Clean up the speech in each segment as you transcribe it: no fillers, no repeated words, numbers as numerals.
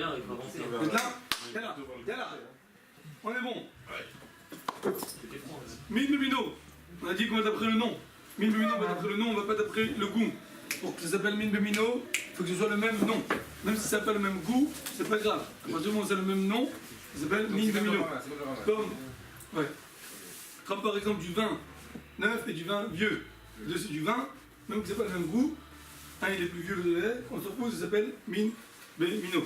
bien, il faut avancer. Vous êtes là? T'es là. On est bon. Min Bemino. On a dit qu'on va d'après le nom. Min Bemino, on va d'après le nom, on va pas d'après le goût. Pour que ça s'appelle Min Bemino, il faut que ce soit le même nom. Même si ça n'a pas le même goût, c'est pas grave. À partir du moment où c'est le même nom, ça s'appelle Min Bemino. Comme par exemple du vin neuf et du vin vieux. C'est du vin, même que c'est pas le même goût. Un il est plus vieux que le lait, on se retrouve, ça s'appelle Min Bemino.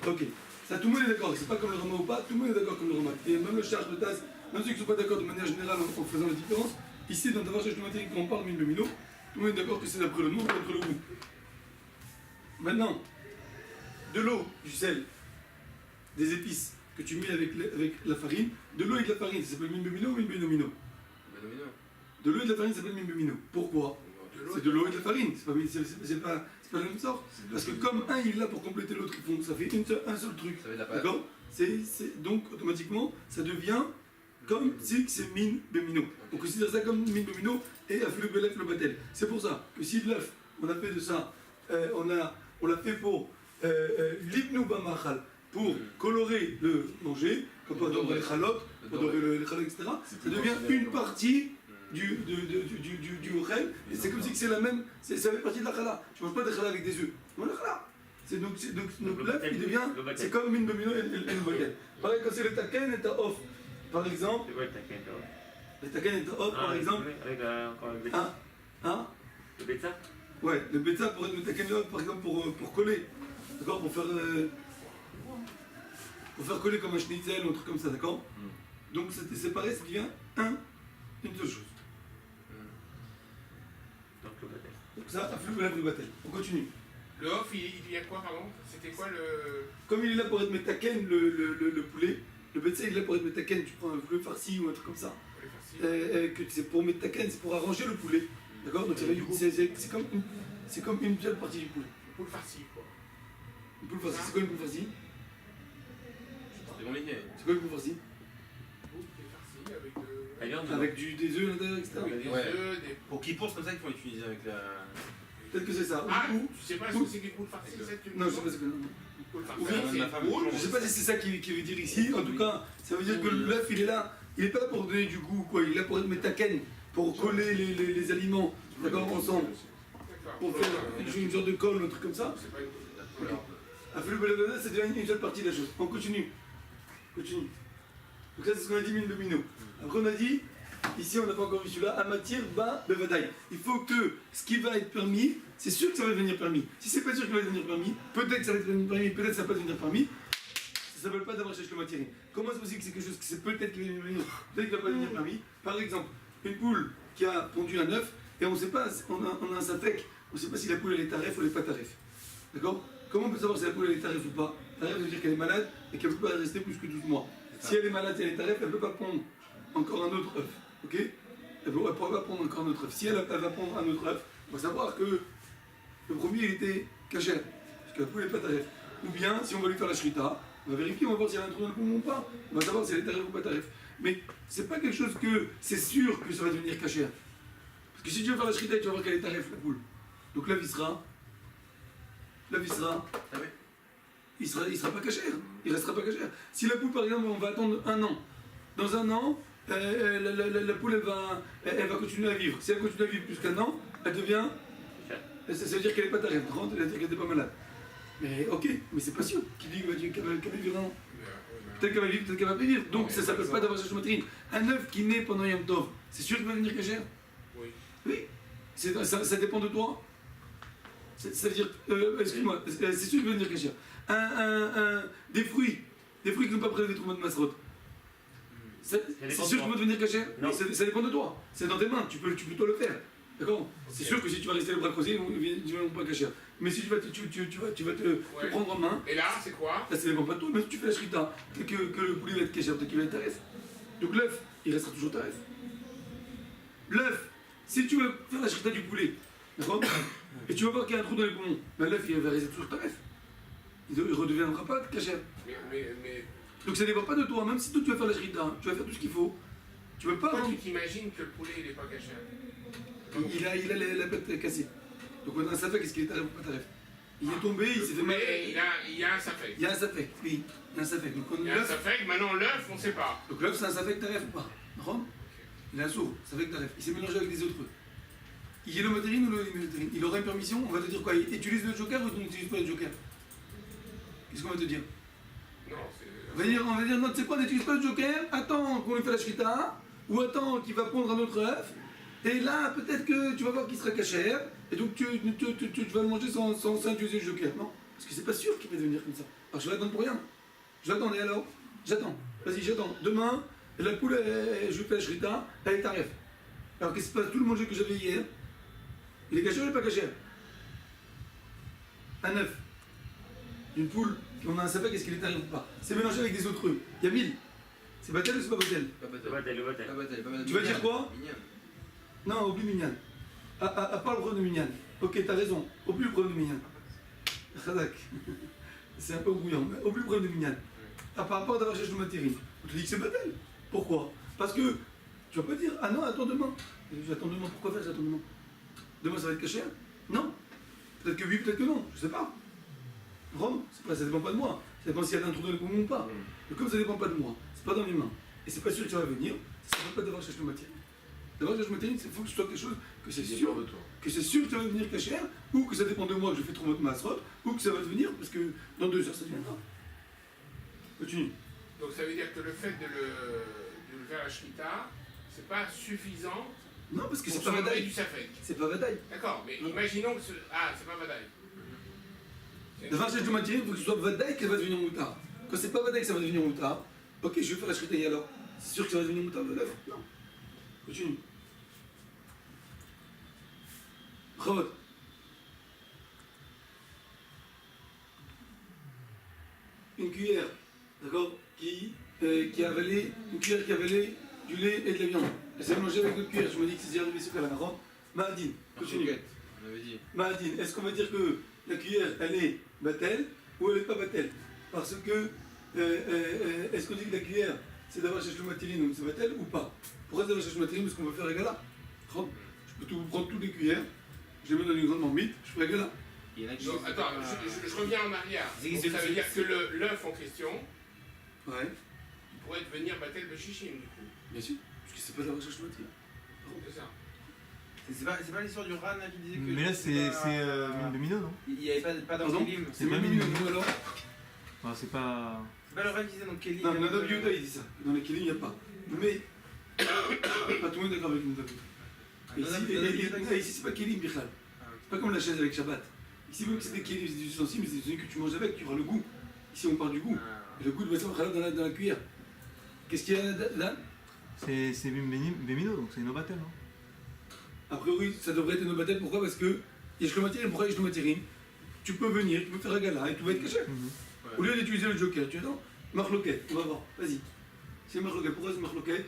Ok. Ça, tout le monde est d'accord, c'est pas comme le Rama ou pas, tout le monde est d'accord comme le Rama. Et même le charge de tasse, même ceux qui ne sont pas d'accord de manière générale en faisant la différence, ici dans Davar Shesh Matériel, quand on parle Min Bemino, tout le monde est d'accord que c'est d'après le nom, pas d'après le goût. Maintenant, de l'eau, du sel, des épices que tu mets avec la farine, de l'eau et de la farine, ça s'appelle Min Bemino ou Min Benomino? De l'eau et de la farine, ça s'appelle Min Bemino. Pourquoi? C'est de l'eau et de la farine, c'est pas la même sorte. Parce que comme un il est là pour compléter l'autre, ça fait un seul truc. D'accord? Donc automatiquement, ça devient comme si c'est Min Bemino. On considère ça comme Min Bemino et Aflu Belef le Batel. C'est pour ça que si l'œuf, on a fait de ça, on l'a fait pour l'Ibnou Bamachal, pour colorer le manger, quand on dorer les chalotes, etc., ça devient une partie du Ochel, et c'est comme si c'est la même, ça fait partie de la chala. Tu ne manges pas de chala avec des œufs. Non, la chala. Donc l'œuf, il devient, c'est comme Min Bemino et le baguette. Pareil, quand c'est le taken et ta off, par exemple. C'est quoi le taken et ta off? Le taken et ta off, par exemple. Avec encore le betza. Hein? Le betza? Ouais, le betza pour être le taken et off, par exemple, pour coller. D'accord? Pour faire coller comme un schnitzel ou un truc comme ça, d'accord? Donc c'est séparé, ça devient une seule chose. Donc le batel. Donc ça, Aflu Belef le Batel. On continue. Le off, il y a quoi, pardon? C'était quoi le. Comme il est là pour être metaken, le poulet, le betza il est là pour être metaken, tu prends un poulet farci ou un truc comme ça. Que c'est pour metaken, c'est pour arranger le poulet. D'accord? Donc c'est comme une seule partie du poulet. Une poule farcie, quoi. Une poule farcie, c'est quoi une poule farcie? C'est bon, les gars. C'est quoi une poule farcie? Une poule qui est farcie avec de. La viande, Avec des œufs à l'intérieur, etc. Avec des œufs, des. Pour qu'ils pensent comme ça qu'il faut l'utiliser avec la. Peut-être que c'est ça. Ah, tu sais pas ce que c'est qu'une poule farcie? Non, je sais pas ce que Une poule farcie, Ou c'est une poule. je sais pas si c'est ça qu'il veut dire ici. En tout cas, ça veut dire que l'œuf il est là. Il est pas là pour donner du goût, quoi. Il est là pour être metaken, pour coller les aliments, d'accord, ensemble. Pour faire une sorte de colle, un truc comme ça. Aflu Belef le Batel, ça devient une seule partie de la chose. On continue. Donc ça, c'est ce qu'on a dit Min Bemino. Après, on a dit, ici, on n'a pas encore vu celui-là, Amatir Ba Bevadaï. Il faut que ce qui va être permis, c'est sûr que ça va devenir permis. Si c'est pas sûr qu'il va devenir permis, peut-être que ça va devenir permis, peut-être que ça va pas devenir permis. Ça s'appelle pas d'avoir cherché le matière. Comment c'est possible que c'est quelque chose qui c'est peut-être qu'il va devenir permis, peut-être qu'il va pas devenir permis? Par exemple, une poule qui a pondu un œuf, et on sait pas, on a un satek, on ne sait pas si la poule elle est taref ou elle n'est pas taref. D'accord? Comment on peut savoir si la poule elle est taref ou pas? Taref veut dire qu'elle est malade et qu'elle ne peut pas rester plus que 12 mois. Si elle est malade et elle est taref, elle ne peut pas pondre encore un autre œuf. Ok? Elle ne pourra pas pondre encore un autre œuf. Si elle va pondre un autre œuf, on va savoir que le premier il était cachère, parce que la poule n'est pas taref. Ou bien, si on va lui faire la shrita, on va vérifier, on va voir si elle a un trou dans le poumon ou pas. On va savoir si elle est taref ou pas taref. Mais c'est pas quelque chose que c'est sûr que ça va devenir cachère. Parce que si tu veux faire la shrita, tu vas voir qu'elle est taref, la poule. Donc là, il sera. Il sera pas cachère. Il restera pas cachère. Si la poule, par exemple, on va attendre un an. Dans un an, la poule, elle va continuer à vivre. Si elle continue à vivre plus qu'un an, elle devient. Ça veut dire qu'elle n'est pas taref. Ça veut dire qu'elle n'est pas malade. Mais ok, mais c'est pas sûr. Qui dit qu'elle va vivre un an? Peut-être qu'elle va vivre, peut-être qu'elle va pas vivre. Donc ça s'appelle pas d'avoir cherché matériel. Un œuf qui naît pendant Yom Tov, c'est sûr qu'il va devenir cachère? Oui. Ça dépend de toi. Ça veut dire, excuse-moi, c'est sûr qu'il va devenir cachère. Des fruits qui n'ont pas pris des traumas de Masrot. C'est sûr qu'ils vont devenir cachère? Ça dépend de toi. C'est dans tes mains, tu peux toi le faire. D'accord? C'est sûr que si tu vas rester les bras croisés, ils ne vont pas cachère. Mais si tu vas te prendre en main. Et là, c'est quoi? Là, ça dépend pas de toi. Même si tu fais la shrita, que le poulet va être cachère, peut-être qu'il va être taref. Donc l'œuf, il restera toujours taref. L'œuf, si tu veux faire la shrita du poulet, d'accord? Et tu vas voir qu'il y a un trou dans les poumons, ben l'œuf il va rester toujours taref. Il ne redeviendra pas cachère. Mais. Donc ça ne dépend pas de toi, même si toi tu vas faire la shrita, tu vas faire tout ce qu'il faut. Tu veux pas. Pourquoi tu t'imagines que le poulet il n'est pas cachère? Il a la pète cassée. Donc on a un safek, est-ce qu'il est taref ou pas taref? Il est tombé, il s'est fait mal. Mais il y a un safek. Il y a un safek, oui. Il y a un safek. Donc, Il y a un safek, maintenant l'œuf, on ne sait pas. donc l'œuf, c'est un safek taref ou pas? Non. Il est un sourd, safek taref. Il s'est mélangé avec des autres œufs. Il est le matérine ou le matérine? Il aurait une permission, on va te dire quoi? Il utilise le joker ou tu n'utilises pas le joker? Qu'est-ce qu'on va te dire? Non, On va dire, non, tu sais quoi, n'utilise pas le joker, attends qu'on lui fait la shrita, ou attends qu'il va pondre un autre œuf, et là, peut-être que tu vas voir qu'il sera cachère, et donc tu vas le manger sans utiliser le joker. Non, parce que c'est pas sûr qu'il va devenir comme ça. Alors je l'attends pour rien. Je l'attends, et alors? J'attends. Vas-y, j'attends. Demain, la poule, je lui fais la shrita, elle est tarif. Alors qu'est-ce qui se passe? Tout le manger que j'avais hier, il est cachère ou il n'est pas cachère? Un œuf. Une poule, on a un sapin, qu'est-ce qu'il est tarif ou pas? C'est mélangé avec des autres œufs. Il y a 1000. C'est batel ou c'est pas batel? Pas Le bataille. bâtel, le bâtel. Pas bataille, pas bataille. Tu vas dire quoi? Mignonne. Non, oublie Mignan. À part le problème de Mignan. Ok, t'as raison. Oublie le problème de Mignan. Khadak. C'est un peu brouillant, mais oublie le problème de Mignan. Par rapport d'avoir cherché le matériel. On te dit que c'est batel. Pourquoi? Parce que tu vas pas dire, ah non, attends demain. J'attends demain, pourquoi faire j'attends demain? Demain ça va être caché? Non. Peut-être que oui, peut-être que non, je sais pas. Rome, ça dépend pas de moi. Ça dépend s'il y a un trou dans le poumon ou pas. Mais comme ça dépend pas de moi, c'est pas dans mes mains, et c'est pas sûr que ça va venir, ça ne va pas d'avoir cherché le matériel. D'avoir cherché le matériel, il faut que ce soit quelque chose que c'est sûr, que ça va venir cacher, ou que ça dépend de moi que je fais trop de masrot, ou que ça va devenir parce que dans 2 heures ça deviendra. Continue. Donc ça veut dire que le fait de le faire à Shrita, c'est pas suffisant Non, parce que pour c'est pas s'enlever bataille. du safek. C'est pas bataille. D'accord, mais imaginons que c'est pas bataille. D'avoir cherché le matériel, il faut que ce soit bataille qu'elle va devenir moutard. Quand c'est pas bataille que ça va devenir moutard, ok, je vais faire la shritaï alors. C'est sûr que ça va devenir moutard de l'œuf? Non. Continue. Chavot. Une cuillère, d'accord, qui a avalé, une cuillère qui a avalé du lait et de la viande. Elle s'est mélangée avec d'autres cuillères. Je me dis que c'est déjà arrivé sur la marotte. Maadine, continue. Marcoquette, on avait dit. Maadine, est-ce qu'on va dire que la cuillère, elle est battelle ou elle n'est pas battelle? Parce que, est-ce qu'on dit que la cuillère, c'est d'avoir cherché le matériel, donc c'est battelle ou pas? Pourquoi c'est d'avoir cherché le matériel? Parce qu'on veut faire un gala. Je peux prendre toutes les cuillères, je les mets dans une grande marmite, je fais un gala. Il y en a qui Donc, disent attends, que je reviens en arrière. Donc, ça veut dire que l'œuf en question, Ouais, il pourrait devenir batel de chichim, du coup. bien sûr, parce que c'est pas d'avoir cherché le matériel. C'est ça. c'est pas l'histoire du Ran là, qui disait que. Mais là, c'est mine de minot, non? Il n'y avait pas dans Pardon? Kélim. C'est pas même mignon. nous alors. Enfin, c'est pas. C'est pas le Ran qui disait dans Kélim. Non, Nadav Yehuda il dit ça. Dans les Kélim, il n'y a pas. Mais, pas tout le monde est d'accord avec Nadav Yehuda. Ici, c'est pas Kélim, Bichal. C'est pas comme la chaise avec Shabbat. Ici, même si c'est des Kélim, c'est des ustensiles, mais c'est des ustensiles que tu manges avec, tu auras le goût. Ici, on parle du goût. Et le goût de Bassam Khalad dans la cuillère. Qu'est-ce qu'il y a là? C'est Bémino, donc c'est une obatel, non? A priori, ça devrait être une battelle. Pourquoi? Parce que Yesh le matériel, pourquoi Yesh le matériel? Tu peux venir, tu peux faire un gala et tout va être caché. Au lieu d'utiliser le joker, tu attends. Marloquet, on va voir, vas-y. C'est Marloquet, pourquoi c'est Marloquet?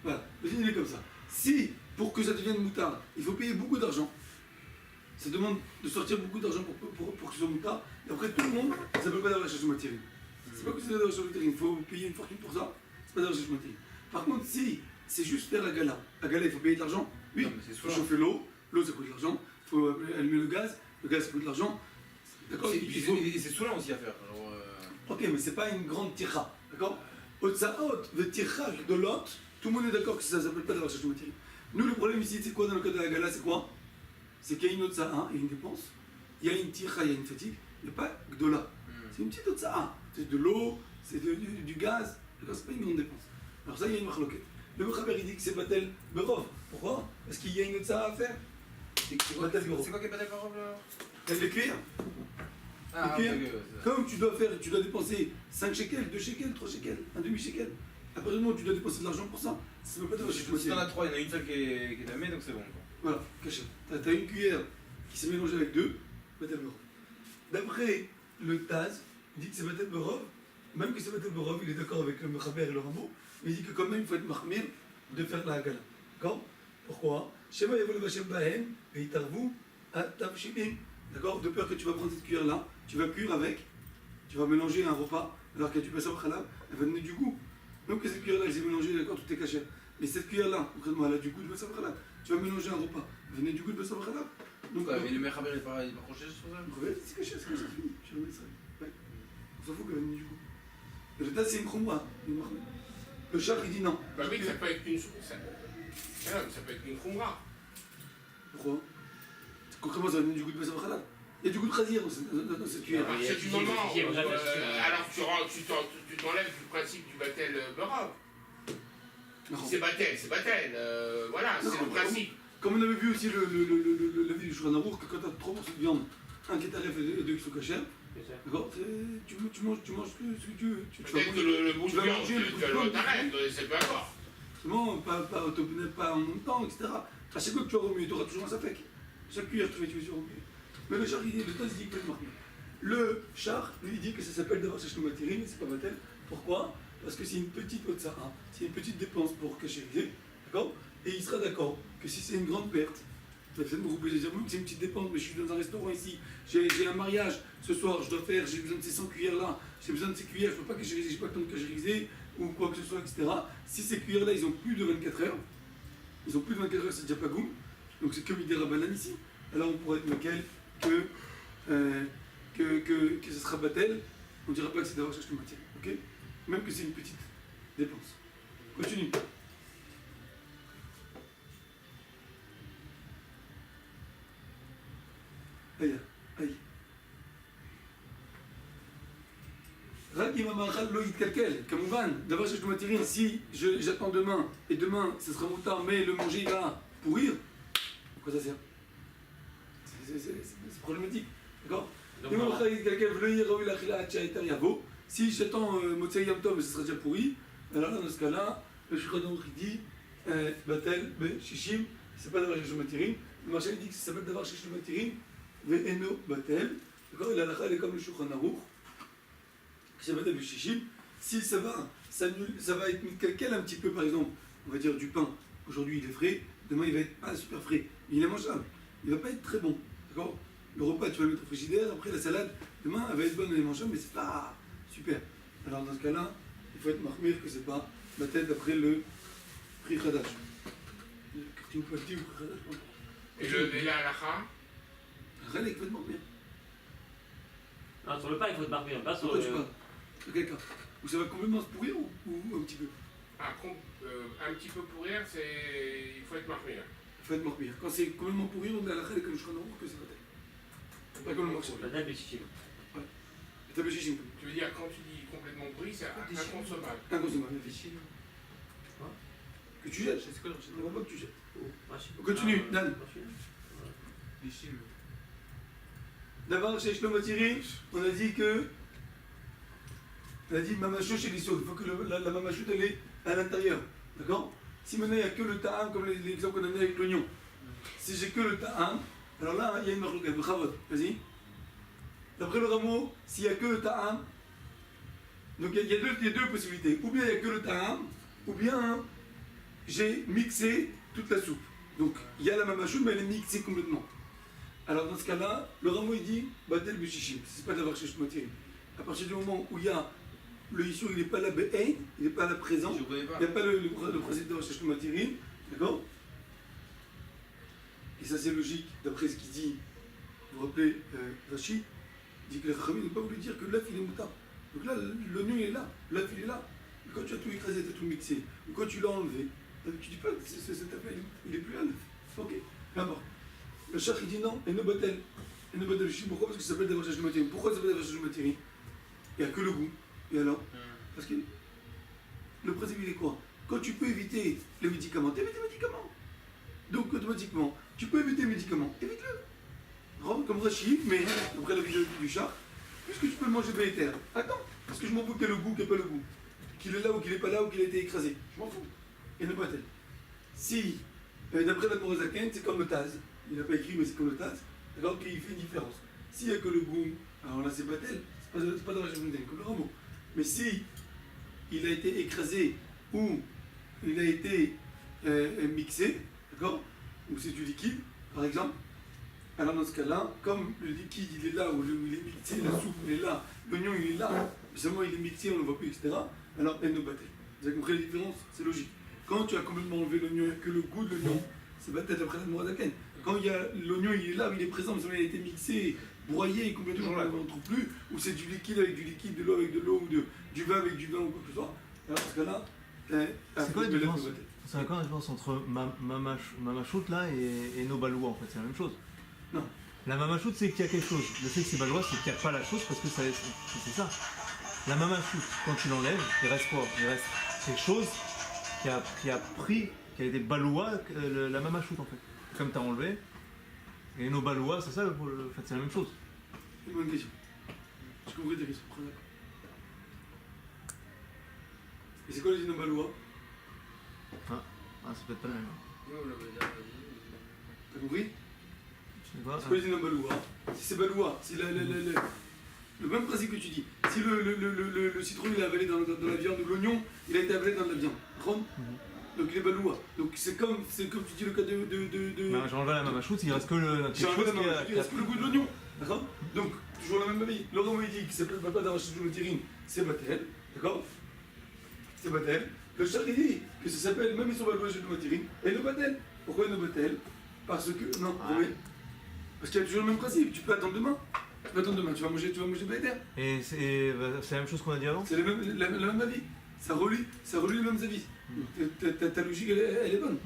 Voilà, le signe il est comme ça. Si, pour que ça devienne moutard, il faut payer beaucoup d'argent, ça demande de sortir beaucoup d'argent pour que ce soit moutard, et après tout le monde, ça ne peut pas d'avoir cherché matériel. C'est pas que c'est d'avoir cherché matériel, il faut payer une fortune pour ça, c'est pas d'avoir cherché matériel. Par contre, si c'est juste faire la gala il faut payer de l'argent, oui, Non, mais c'est il faut sûr. chauffer l'eau ça coûte de l'argent, il faut allumer le gaz ça coûte de l'argent, d'accord? Il faut... Et c'est saoulant aussi à faire. Genre, Ok, mais c'est pas une grande tira, d'accord? Otsaot, le tirage de l'autre, tout le monde est d'accord que ça s'appelle pas d'avoir cherché matériel. Nous, le problème ici, c'est quoi dans le cas de la gala? C'est quoi? C'est qu'il y a une otsa'a, il y a une dépense, il y a une tira, il y a une fatigue, il n'y a pas gdola. C'est une petite otsa'a. C'est de l'eau, c'est du gaz, d'accord? C'est pas une grande dépense. Alors ça, il y a une marloquette. Le Mechaber, il dit que c'est batel berov. Pourquoi? Parce qu'il y a une otsa'a à faire. C'est batel berov. C'est quoi qui est pas d'accord là? T'as les cuirs. Ah, Ok. ok. Comme tu dois dépenser 5 shekels, 2 shekels, 3 shekels, un demi-shekel. À partir du moment où tu dois dépenser de l'argent pour ça, ça ne peut pas te Si t'en as 3, il y en a une seule qui est damée, donc c'est bon. Quoi. Voilà, caché. T'as une cuillère qui s'est mélangée avec 2, Batel Berov. D'après le Taz, il dit que c'est Batel Berov, même que c'est Batel Berov, il est d'accord avec le Mechaber et le Rambo, mais il dit que quand même il faut être Mahmir de faire la Hagala. D'accord? Pourquoi? Shema Yavol Vashem Bahem, et Itarvu, Atavshibim. D'accord? De peur que tu vas prendre cette cuillère-là, tu vas cuire avec, tu vas mélanger un repas, alors que tu passes au khalab, elle va donner du goût. Donc cette cuillère-là, elle s'est mélangée, d'accord, tout est caché. Mais cette cuillère-là, concrètement, elle a du goût de Bessar Khalab. Tu vas mélanger un repas, venez du goût de Bessar Khalab. Donc, Ouais, mais le Mechaber il est pas accroché sur ça. c'est caché, c'est fini. Je le mettrai. Ouais. On s'en fout qu'elle venait du goût. Le tas, c'est une khumra. Le char, il dit non. Bah oui, ça peut être une. Ça peut être une khumra. Pourquoi? Concrètement, ça va venir du goût de Bessar Khalab. Il y a du goût de khazir dans cette À cuillère. partir du moment où. Alors tu t'enlèves du principe du batel Berov. Non. C'est batel, c'est batel. Voilà, Non, c'est le principe. Comme on avait vu aussi l'avis du Shulchan Aruch, que quand tu as 3 morceaux de viande, un qui est tarif et 2 qui sont cachers, d'accord, tu manges ce que tu veux. Peut-être que le bout tu de vas viande, manger le bout de tu viande, t'arrêtes, c'est pas grave. Seulement, pas en montant, etc. À chaque fois que tu vas remuer, tu auras toujours un safek. Chaque cuillère que tu fais remuer. Mais le char, il dit, le tas, il dit qu'il peut marquer. Le char, lui, il dit que ça s'appelle d'avoir cherché le matériel, mais c'est pas batel. Pourquoi? Parce que c'est une petite Otsara, c'est une petite dépense pour cachériser, d'accord? Et il sera d'accord que si c'est une grande perte, ça fait beaucoup plaisir de dire, même que c'est une petite dépense, mais je suis dans un restaurant ici, j'ai un mariage, ce soir, j'ai besoin de ces 100 cuillères-là, j'ai besoin de ces cuillères, je ne peux pas cachériser, je n'ai pas le temps de cachériser, ou quoi que ce soit, etc. Si ces cuillères-là, ils ont plus de 24 heures, c'est déjà pas goût, donc c'est que Midera Balan ici, alors on pourrait être lequel que ce sera Batel, on ne dira pas que c'est d'avoir cherché le matière, ok? Même que c'est une petite dépense. Continue. Aïe, aïe. Rag imamachal lo yitkalkel. Kamouvan, d'avoir cherché le matériel, si j'attends demain, et demain, ce sera moutard, mais le manger il va pourrir, quoi ça sert? C'est problématique, d'accord? Si j'attends Motsei Yom Tov, ce sera déjà pourri, alors là, dans ce cas-là, le Shulchan Aruch dit Batel, Shishim, c'est pas d'avoir cherché le matériel. Le marché dit que ça s'appelle d'avoir cherché le matériel, Ve'eno Batel, d'accord? Et la halakha, elle est comme le Shulchan Aruch, qui s'appelle Shishim. Si ça va être mis calquel un petit peu, par exemple, on va dire du pain. Aujourd'hui il est frais, demain il va être pas super frais, mais il est mangeable. Il va pas être très bon, d'accord? Le repas, tu vas le mettre au frigidaire, après la salade, demain, elle va être bonne, elle est mangeable, mais c'est pas super. Alors dans ce cas-là, il faut être marmire que c'est pas la tête d'après le prix Khadash. Et la halakha? Rien, il faut être marmire. Non, sur le pain, il faut être marqué, pas sur Pourquoi le. tu parles? De quel cas? Où ça va complètement se pourrir ou un petit peu? Un petit peu pourrir, il faut être marmire. Il faut être marmire. Quand c'est complètement pourri, on a la règle comme je crois que c'est pas tel. Pas comme le marché. La dame est chichime. T'as le chichim. Tu veux dire, quand tu dis complètement pourri, c'est inconsommable. Inconsommable, effectivement. Que tu jettes, c'est quoi? Je ne vois pas que tu jettes. On continue, Dan. D'abord, chez Shlomo Tiri, on a dit que. On a dit mamachou chez l'issod. Il faut que la mamachou elle est à l'intérieur. D'accord? Si maintenant il n'y a que le ta'am, comme l'exemple qu'on a donné avec l'oignon. Si j'ai que le ta'am, alors là, il y a une marque, vas-y. D'après le rameau, s'il n'y a que le ta'am, donc il y a deux possibilités. Ou bien il n'y a que le ta'am, ou bien j'ai mixé toute la soupe. Donc il y a la mamachou, mais elle est mixée complètement. Alors dans ce cas-là, le rameau il dit Batel Bishishim, c'est pas d'avoir cherché le matériel. À partir du moment où il y a le issue, il n'est pas là, il n'est pas là présent, il n'y a pas le principe d'avoir cherché le matériel, d'accord? Et ça c'est logique, d'après ce qu'il dit, vous vous rappelez, Rachid, il dit que le Chachamim ne peut pas voulu dire que l'œuf il est moutard. Donc là, l'oignon il est là, l'œuf il est là. Et quand tu as tout écrasé, tu as tout mixé, ou quand tu l'as enlevé, tu dis pas que cet œuf il est plus là, ok, d'abord. Le chach il dit non, et ne batel. Et ne batel, pourquoi? Parce que ça s'appelle d'avoir cherché le matériel. Pourquoi ça s'appelle d'avoir cherché le matériel? Il n'y a que le goût. Et alors? Parce que le principe il est quoi? Quand tu peux éviter les médicaments, tu évites les médicaments. Donc automatiquement, tu peux éviter les médicaments, évite-le. Comme Rachid, mais après la vidéo du chat, puisque tu peux le manger bénétaire. Attends, parce que je m'en fous qu'il y ait le goût, qu'il n'y ait pas le goût. Qu'il est là ou qu'il n'est pas là ou qu'il a été écrasé. Je m'en fous. Et ne batel. Si, d'après la Morazaken, c'est comme le Taz. Il n'a pas écrit, mais c'est comme le Taz. D'accord? Qu'il fait une différence. S'il n'y a que le goût, alors là c'est batel, c'est pas dans la chaîne comme le rameau. Mais si il a été écrasé ou il a été mixé, d'accord? Ou c'est du liquide, par exemple, alors dans ce cas-là, comme le liquide il est là, ou il est mixé, la soupe il est là, l'oignon il est là, seulement il est mixé, on ne le voit plus, etc., alors elle ne battait. Vous avez compris la différence? C'est logique. Quand tu as complètement enlevé l'oignon et que le goût de l'oignon, c'est pas peut-être après la mouradaken. Quand il y a l'oignon, il est là, il est présent, mais il a été mixé, broyé, complètement, Toujours là. on ne trouve plus, ou c'est du liquide avec du liquide, de l'eau avec de l'eau, ou du vin avec du vin, ou quoi que ce soit. Alors, dans ce cas-là, C'est quoi la différence C'est quoi la différence entre mamachout là et nos balois en fait? C'est la même chose. Non. La mamachout c'est qu'il y a quelque chose. Le fait que c'est balois c'est qu'il n'y a pas la chose parce que c'est ça. La mamachout, quand tu l'enlèves, il reste quoi? Il reste quelque chose qui a pris, qui a été balois, la mamachout en fait. Comme tu as enlevé. Et nos balois, c'est ça, en fait c'est la même chose. Une bonne question. J'ai compris ta question. Prends d'accord. Et c'est quoi les inobalois? Ah, c'est peut-être pas la même. T'as compris? C'est quoi? C'est quoi les inobalois? Si c'est balois, si le même principe que tu dis. Si le citron il est avalé dans la viande ou l'oignon, il a été avalé dans la viande. D'accord? Donc il est balois. Donc c'est comme tu dis le cas de... Bah, j'ai enlevé la mamachout, il reste que le. J'ai enlevé la main, il reste que le goût de l'oignon. D'accord? Donc, toujours la même avis. Laurent m'a dit que c'est pas d'arracher de l'outirine, c'est batel. D'accord? C'est batel. Le char il dit que ça s'appelle, même ils sont balois de l'outirine, et le batel. Pourquoi le batel? Parce que. Non, oui. Parce qu'il y a toujours le même principe. Tu peux attendre demain. Tu peux attendre demain, tu vas manger batel. Et c'est la même chose qu'on a dit avant? C'est la même avis. Ça relie les mêmes avis. Ta logique, elle est bonne.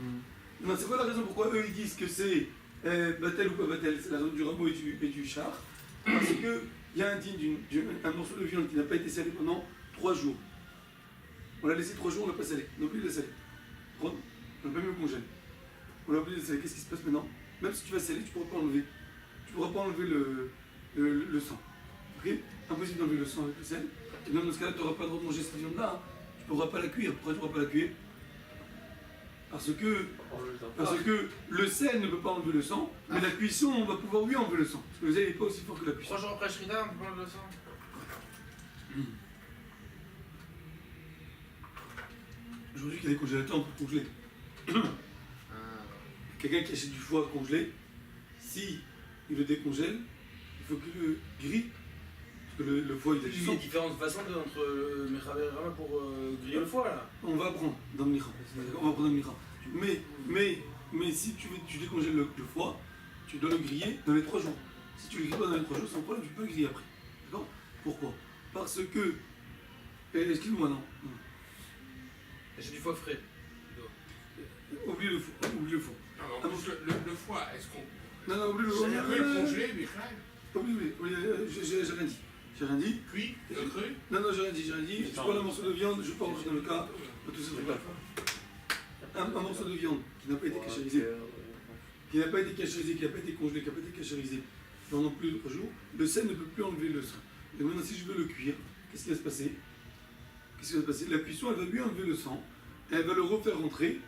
Non, c'est quoi la raison pourquoi eux ils disent que c'est batel ou pas batel? C'est la raison du rameau et du char. Parce qu'il y a un morceau de viande qui n'a pas été salé pendant 3 jours. On l'a laissé 3 jours, on l'a pas salé. On a oublié de le saler. On n'a pas mis au congèle. On l'a oublié de le saler. Qu'est-ce qui se passe maintenant? Même si tu vas saler, tu ne pourras pas enlever. Tu ne pourras pas enlever le sang. Ok? Impossible d'enlever le sang avec le sel. Et donc dans ce cas-là, tu n'auras pas le droit de manger cette viande-là. Tu ne pourras pas la cuire. Pourquoi tu ne pourras pas la cuire? Parce que le sel ne peut pas enlever le sang, mais la cuisson, on va pouvoir lui enlever le sang. Parce que le sel n'est pas aussi fort que la cuisson. 3 jours après Shrita, on peut prendre le sang. Aujourd'hui, il y a des congélateurs, on peut congeler. Quelqu'un qui achète du foie congelé, si il le décongèle, il faut qu'il le grille. Parce que le foie, il a du Il y a sang. différentes façons entre le Mechaber et Rama pour griller le foie là. On va apprendre dans le Mira. On va apprendre dans le Mira. Mais si tu décongèles le foie, tu dois le griller dans les 3 jours. Si tu le grilles pas dans les 3 jours, sans problème, tu peux le griller après. D'accord? Pourquoi? Parce que. Excuse-moi, non. J'ai du foie frais. Oublie le foie. Oublie le foie. Non, le foie, est-ce qu'on Non, oublie le foie. peut le congeler, Michael? Oublie, j'ai rien dit. J'ai rien dit. Cuit, le cru? Non, j'ai rien dit. Je prends un morceau de viande, je parle dans le cas de tout ce truc-là. Un morceau de viande qui n'a pas été cachérisé, qui n'a pas été congelé, qui n'a pas été cachérisé pendant plus de 3 jours, le sel ne peut plus enlever le sang. Et maintenant, si je veux le cuire, qu'est-ce qui va se passer? La cuisson, elle va lui enlever le sang, et elle va le refaire rentrer,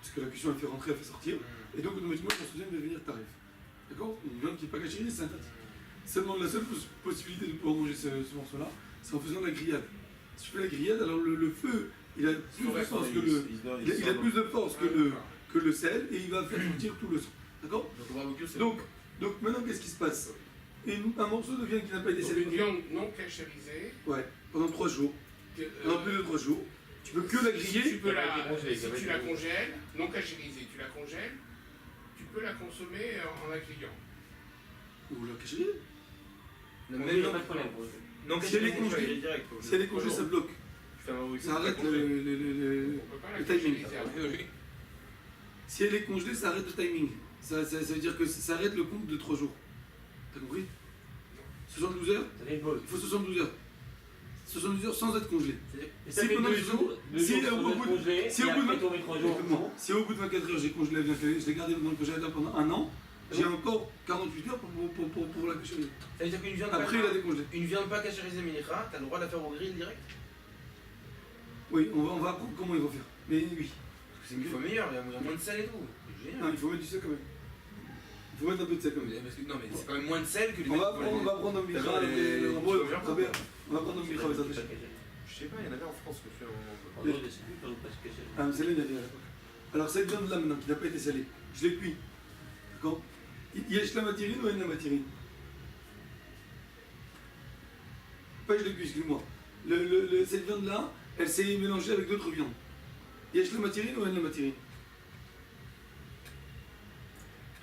parce que la cuisson, elle fait rentrer, elle fait sortir, et donc automatiquement, le deuxième va devenir tarif. D'accord? Une viande qui n'est pas cachérisée, c'est interdit. Seulement, la seule possibilité de pouvoir manger ce morceau-là, c'est en faisant la grillade. Si tu fais la grillade, alors le feu, il a plus de force que il a plus de force que le sel, et il va faire sortir tout le sang. D'accord? Donc au barbecue, c'est Donc maintenant, qu'est-ce qui se passe? Un morceau de viande qui n'a pas été Donc salé une viande non cachérisée. pendant 3 jours, pendant plus de 3 jours, tu peux que la Si griller. tu la congèles, non cachérisée, tu la congèles, tu peux la consommer en la grillant. Ou la cachérisée. Il n'y a pas de problème. Non, Si elle est cachérisée, congelée, direct. Si elle est congelée, ça bloque. Tu fais un barbecue. Ça arrête On ne peut pas la le timing. cachériser après. Si elle est congelée, ça arrête le timing. Ça veut dire que ça arrête le compte de 3 jours. T'as compris? 72 heures? Ça fait une pause. Il faut 72 heures. 72 heures sans être congelé. Et ça Si fait pendant 2 que jours, si si au bout de- congelé, si et au bout de- après tomber 3 jours. Exactement. Si au bout de 24 heures j'ai congelé la viande, je l'ai gardé dans le congélateur pendant 1 an, j'ai encore 48 heures pour la cachériser. Ça veut dire qu'une viande, Après, il a décongelé. une viande pas cachérisée Minicha, t'as le droit de la faire au grill direct? Oui, on va apprendre comment il va faire. Mais oui. Parce que c'est 1000 fois meilleur, il y a moins de sel et tout. C'est Non, génial. il faut mettre du sel quand même. Il faut mettre un peu de sel quand même. Parce que, non, mais c'est quand même moins de sel que les On va prendre un micro D'accord, avec les- le robot. les- Très bien. On va prendre un micro avec ça. Je sais pas, il y en avait en France que je fais En gros, je sais plus, quand on passe caché. Ah, mais celle-là, il y avait à l'époque. Alors, cette viande-là, maintenant, qui n'a pas été salée, je l'ai cuit. D'accord? Il y a la matirine ou il y a la matirine? Pas je l'ai cuit, excuse-moi. Cette viande-là, elle s'est mélangée avec d'autres viandes. Yesh la matirine ou en la matirine?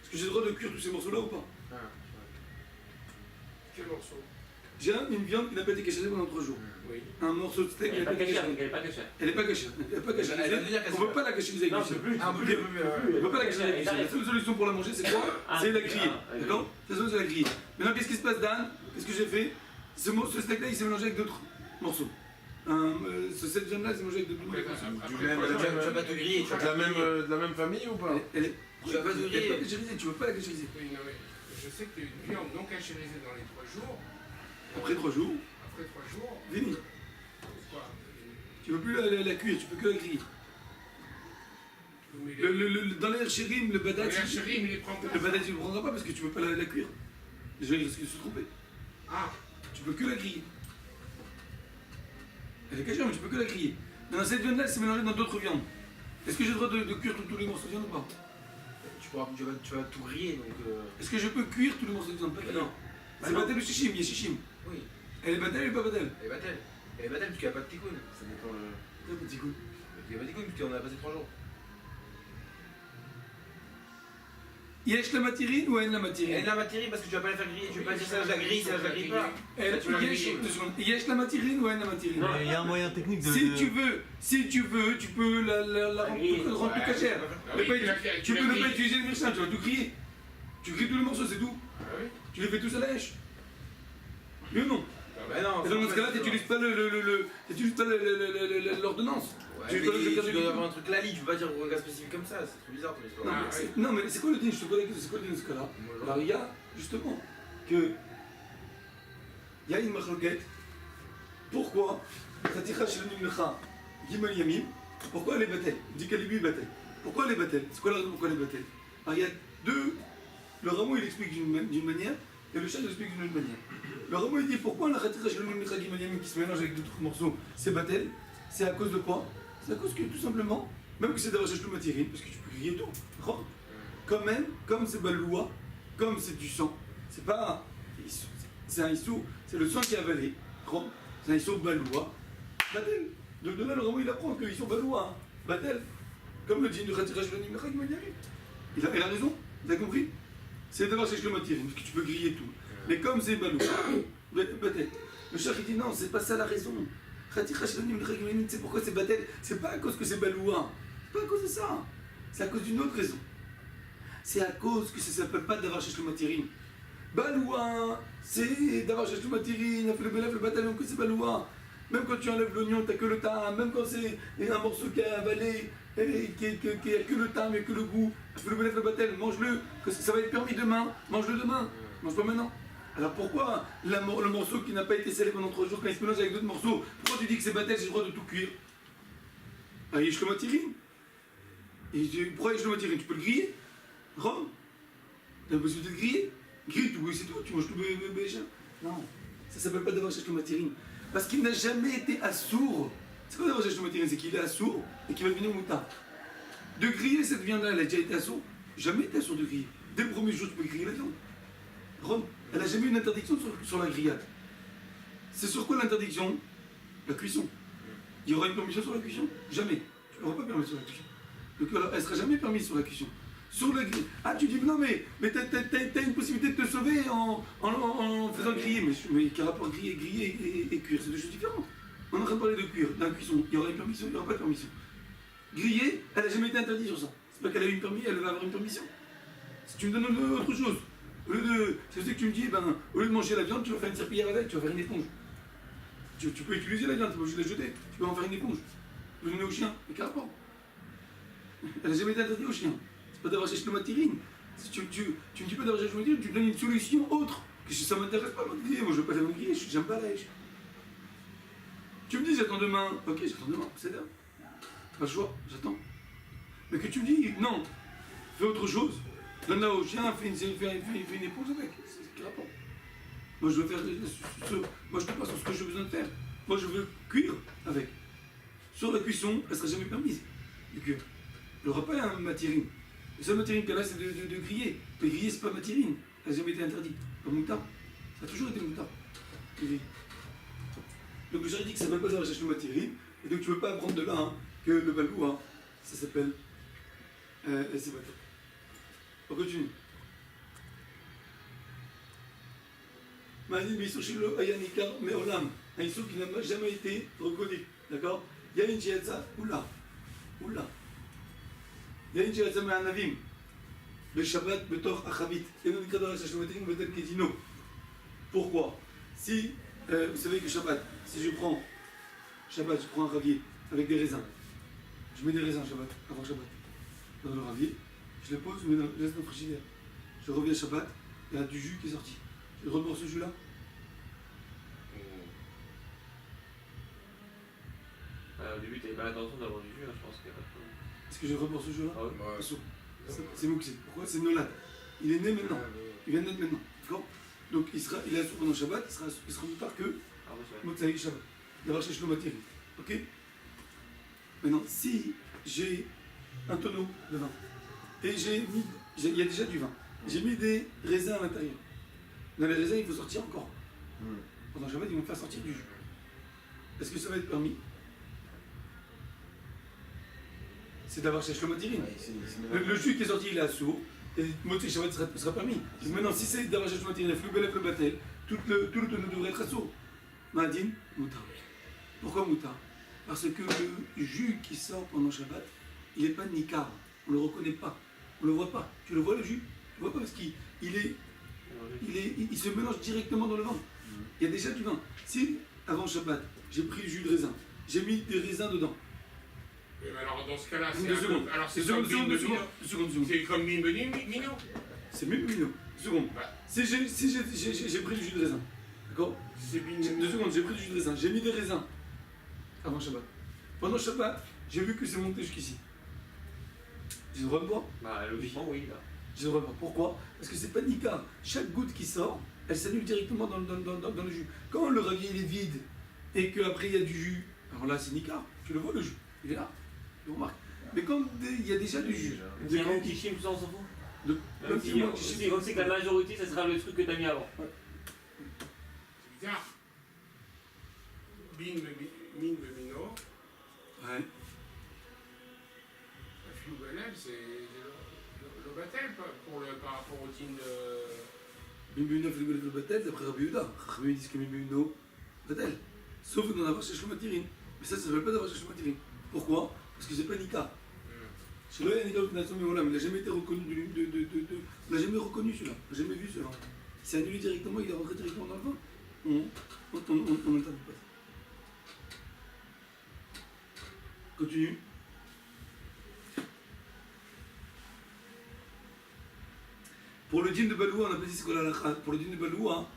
Est-ce que j'ai le droit de cuire tous ces morceaux-là ou pas? Ah, Quel morceau? J'ai une viande qui n'a pas été cachée pendant 3 jours. Oui. Un morceau de steak qui Elle n'a n'est pas pas été cachée, cachée. elle n'est pas cachée. Elle n'est pas cachée. Elle n'est pas cachée. Elle va devenir On ne peut pas la cacher avec Non, du je sel. peux plus. Ah, je peux plus, plus. plus, On ne peut pas la cacher avec du Elle sel. La arrête. seule solution pour la manger, c'est quoi? Ah, C'est la griller. ah, D'accord? La solution, c'est la griller. Maintenant, qu'est-ce qui se passe, Dan? Qu'est-ce que j'ai fait? Ce steak-là, il s'est mélangé avec d'autres morceaux. Cette viande-là, il s'est mélangé avec d'autres Après, morceaux. après, Tu vas pas tout griller, tu vas De la même famille ou pas? Elle est. Tu vas pas Elle est griller. pas cachériser, tu veux pas la cachériser. Oui, non, mais je sais que une viande non cachérisée dans les 3 jours, Après 3 jours, après 3 jours, fini. quoi? Tu veux plus la cuire, tu peux que la griller. Mais Dans les chérim, le badad, les chéris, mais les prend pas. le badad, tu ne le prendras pas parce que tu peux pas la cuire. Déjà, il risque de se tromper. Ah, Tu peux que la griller. Elle est cachée, mais tu peux que la griller. Maintenant, cette viande-là, elle s'est mélangée dans d'autres viandes. Est-ce que j'ai le droit de cuire tous les morceaux de viande ou pas? Tu vas tout griller, donc. Est-ce que je peux cuire tous les morceaux de viande? Pas griller. Non. C'est badal ou shishim? Il y a shishim. Oui. Elle est badal, elle est pas badal. Elle est battelle. Elle est battelle parce qu'il n'y a pas de tikkun. Ça dépend. C'est un petit coup. Il n'y a pas de tikkun parce qu'on a passé 3 jours. Yesh la matirine ou en la Elle est matirine? la matière parce que tu vas pas la faire griller. Tu vas pas dire ça, je la grille, ça, je la grille pas. Yesh la matirine ou en la matirine? Non, Mais il y a un moyen technique de. Si tu veux, tu peux la rendre plus cachère. Mais pas- tu peux ne pas utiliser le médecin, tu vas tout griller. Tu grilles tous les morceaux, c'est tout. ah oui. Tu les fais tous à la hache. Oui ou non? Bah non, Et dans ce cas-là, tu n'utilises pas l'ordonnance. Ouais, Tu mais veux pas le faire tu de dois lui. avoir un truc lali, tu peux pas dire un gars spécifique comme ça, c'est trop bizarre ton histoire. Non, mais c'est quoi le din? Je te pose la question, c'est quoi le din dans ce cas-là? Alors il y a justement que il y a une machloket. Pourquoi Khaticha shel Nimlecha Gimel Yamim? Pourquoi elle est battelle? Il dit qu'elle est battelle. Pourquoi elle est battelle? C'est quoi la raison pourquoi elle est battelle? Alors il y a deux. Le Rameau il explique d'une manière et le Shach il explique d'une autre manière. Le Rameau il dit pourquoi la Khaticha shel Nimlecha Gimel Yamim qui se mélange avec d'autres morceaux c'est battelle? C'est à cause de quoi? C'est à cause que tout simplement, même que c'est d'avoir cherché le matériel, parce que tu peux griller tout, d'accord? Quand même, comme c'est baloua, comme c'est du sang, c'est pas. C'est un issou, c'est le sang qui est avalé, d'accord? C'est un issou baloua, batel. Donc de là, le Rameau il apprend que issou baloua, hein, batel. Comme le djinn de Khatiraj le Nimlecha qui m'a dit. Il a raison, vous avez compris? C'est d'avoir cherché le matériel, parce que tu peux griller tout. Mais comme c'est baloua, batel. Le Shach il dit non, c'est pas ça la raison. C'est pourquoi c'est batel? C'est pas à cause que c'est baloua. C'est pas à cause de ça. C'est à cause d'une autre raison. C'est à cause que ça s'appelle pas d'avoir cherché le matérine. Baloua, c'est d'avoir cherché le matérine, le belef, le bataillon, que c'est baloua. Même quand tu enlèves l'oignon, t'as que le thym. Même quand c'est un morceau qui est avalé, et qui a que le thym et que le goût, le belef, le bataillon, mange-le. Que ça va être permis demain, mange-le demain. Mange pas maintenant. Alors pourquoi le morceau qui n'a pas été scellé pendant 3 jours, quand il se mélange avec d'autres morceaux, pourquoi tu dis que c'est batel, j'ai le droit de tout cuire? Ah, yesh le matirine. Pourquoi yesh le matirine? Tu peux le griller? Rome? T'as la possibilité de griller? Grille tout, oui, c'est tout, tu manges tout bécha. Non, ça s'appelle pas d'avoir cherché le matirine. Parce qu'il n'a jamais été assourd. C'est quoi d'avoir cherché le matirine? C'est qu'il est assourd et qu'il va devenir moutarde. De griller cette viande-là, elle a déjà été assourd? Jamais été assourd de griller. Dès le premier jour, tu peux griller la viande. Rome, elle n'a jamais eu une interdiction sur la grillade. C'est sur quoi l'interdiction? La cuisson. Il y aura une permission sur la cuisson? Jamais. Tu n'auras pas permis sur la cuisson. Donc elle ne sera jamais permise sur la cuisson. Sur la grille. Ah, tu dis non, mais t'as une possibilité de te sauver en faisant griller. Mais quel rapport griller et cuire? C'est deux choses différentes. On est en train de parler de cuire, d'un cuisson. Il y aura une permission, il n'y aura pas de permission. Griller, elle n'a jamais été interdite sur ça. C'est pas qu'elle a eu une permission, elle va avoir une permission. Si tu me donnes autre chose. C'est ce que tu me dis, au lieu de manger la viande, tu vas faire une serpillière avec, tu vas faire une éponge. Tu peux utiliser la viande, tu n'es pas obligé de la jeter, tu peux en faire une éponge. Tu peux donner au chien, mais quel rapport? Elle n'a jamais été interdite au chien. C'est pas d'avoir cherché le matérine. Si tu me dis pas d'avoir cherché le matérine, tu me donnes une solution autre. Que si ça m'intéresse pas, moi je veux pas faire griller, j'aime pas la hache. Tu me dis j'attends demain, ok j'attends demain, c'est là. Pas le choix, j'attends. Mais que tu me dis non, fais autre chose. Donne-la au chien, fais une éponge avec. C'est quel rapport? Moi je veux faire. Moi je te passe sur ce que j'ai besoin de faire. Moi je veux cuire avec. Sur la cuisson, elle sera jamais permise de cuire. Il n'y aura pas un matérine. La seule matérine qu'elle a, c'est de griller. Mais griller, c'est pas matérine. Elle n'a jamais été interdite. Pas moutarde. Ça a toujours été moutarde. Donc j'aurais dit que ça ne veut pas d'avoir cherché le matérine. Et donc tu ne veux pas apprendre de là que le balou, ça s'appelle c'est bateau. On continue. Ma'adim Beisur Shelo Aya Nikar Me'olam. Un Issour qui n'a jamais été reconnu. D'accord? Il y a une Shiratza, oula. Il y a une Shiratza Me'anavim. Beshabbat Betor Achavit. Et nous, dans la Shashlomatim, Betel Kedino. Pourquoi? Si, vous savez que Shabbat, si je prends un ravier avec des raisins. Je mets des raisins Shabbat, avant Shabbat, dans le ravier. Je les pose, je les laisse dans le frigidaire. Je reviens Shabbat, il y a du jus qui est sorti. Je rembourse ce jus-là. Au début, t'avais pas l'intention d'avoir du jus, hein, je pense qu'il y a pas de problème. Est-ce que je rembourse ce jus-là? Ah ouais. Ouais. C'est Mouxé. Pourquoi? C'est Nolad. Il est né maintenant. Il vient de naître maintenant. D'accord? Donc il est assourd pendant Shabbat, il sera plus tard que Ah ouais, c'est vrai. Motzaï Shabbat. D'avoir chez Shlomatiri. Ok? Maintenant, si j'ai un tonneau de vin et il y a déjà du vin, j'ai mis des raisins à l'intérieur. Dans les raisins, il faut sortir encore. Pendant Shabbat, ils vont faire sortir du jus. Est-ce que ça va être permis? C'est d'avoir chez Shlomatiri. Le jus qui est sorti, il est assourd. Et Motzaï Shabbat sera permis. Maintenant, si c'est d'avoir chez Shlomatiri, le batel, tout le tonneau devrait être assourd. Ma'adin, Moutar. Pourquoi Moutar? Parce que le jus qui sort pendant Shabbat, il n'est pas nikar. On ne le reconnaît pas. On ne le voit pas. Tu le vois le jus? Tu le vois pas parce qu'il se mélange directement dans le vin. Il y a déjà du vin. Si, avant Shabbat, j'ai pris le jus de raisin, j'ai mis des raisins dedans. Mais alors dans ce cas-là, c'est Deux secondes. alors c'est Deux comme secondes. Mino. C'est comme Mino. C'est même Mino. Deux secondes. Si j'ai pris le jus de raisin, d'accord? C'est Mino. 2 secondes, j'ai pris du jus de raisin, j'ai mis des raisins avant Shabbat. Pendant Shabbat, j'ai vu que c'est monté jusqu'ici. J'ai le droit de boire? Bah, logiquement, oui, là. J'ai le droit de boire. Pourquoi? Parce que c'est pas nikar. Chaque goutte qui sort, elle s'annule directement dans le jus. Quand le ravier il est vide et qu'après il y a du jus, alors là c'est nikar. Tu le vois le jus, il est là. Tu remarques. Mais quand il y a déjà du jus, Il y a un petit chim, tout ça, on s'en fout. même si moi, Si on sait que la majorité, ça sera le truc que t'as mis avant. C'est bizarre. Mino. ouais. La Floubalel, c'est le batel par rapport au team de. Mimbuno le batel, d'après Rabbi Yehuda. Rabbi Yehuda dit que Mimbuno batel. Sauf d'en avoir chez Shlomatiri. Mais ça ne s'appelle pas d'avoir chez Shlomatiri. Pourquoi? Parce que c'est pas Nika. Chez lui, il y a une nation, mais voilà, il n'a jamais été reconnu on l'a jamais reconnu celui-là. On l'a jamais vu celui-là. Il s'est annulé directement, il est rentré directement dans le vin. On n'entend pas. Continue. Pour le dîne de Baloua, on a pas dit c'est quoi la halakha. Pour le dîne de Baloua,